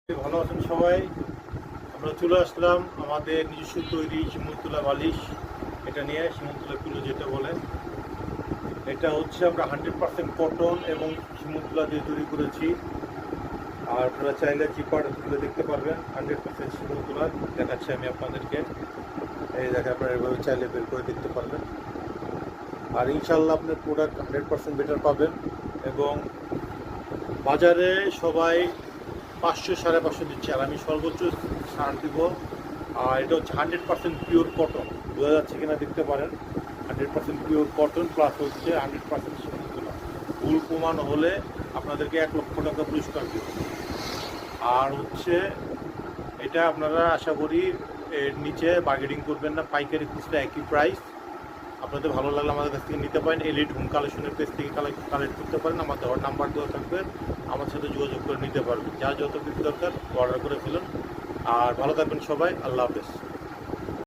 ভালো আছেন সবাই। আমরা চলে আসলাম আমাদের নিজস্ব তৈরি শিমুলতলা বালিশ, এটা নিয়ে শিমুলতলা পিলো যেটা বলে। এটা হচ্ছে আমরা 100% কটন এবং শিমুলতলা দিয়ে তৈরি করেছি। আর আপনারা চাইলে জিপার তুলে দেখতে পারবেন 100% শিমুলতলা। দেখাচ্ছি আমি আপনাদেরকে, এই জায়গায় আপনারা এভাবে চাইলে বের করে দেখতে পারবেন। আর ইনশাল্লাহ আপনার প্রোডাক্ট 100% বেটার পাবেন। এবং বাজারে সবাই 500 550 দিচ্ছে, আর আমি সর্বোচ্চ ছাড় দিব। আর এটা হচ্ছে 100% পিওর কটন, বোঝা যাচ্ছে কিনা দেখতে পারেন। 100% পিওর কটন প্লাস হচ্ছে 100% শিমুলতলা। ভুল প্রমাণ হলে আপনাদেরকে 1,00,000 টাকা পুরস্কার দেব। আর হচ্ছে এটা আপনারা আশা করি এর নিচে বার্গেনিং করবেন না, পাইকারি খুচরা একই প্রাইস। আপনাদের ভালো লাগলে আমাদের কাছ থেকে নিতে পারেন। এলিট হোম কালেকশনের পেজ থেকে কালেক্ট করতে পারেন। আমার দেওয়ার নাম্বার দেওয়া থাকবে, আমার সাথে যোগাযোগ করে নিতে পারবেন। যা যত কিছু দরকার অর্ডার করে ফেলুন। আর ভালো থাকবেন সবাই, আল্লাহ হাফেজ।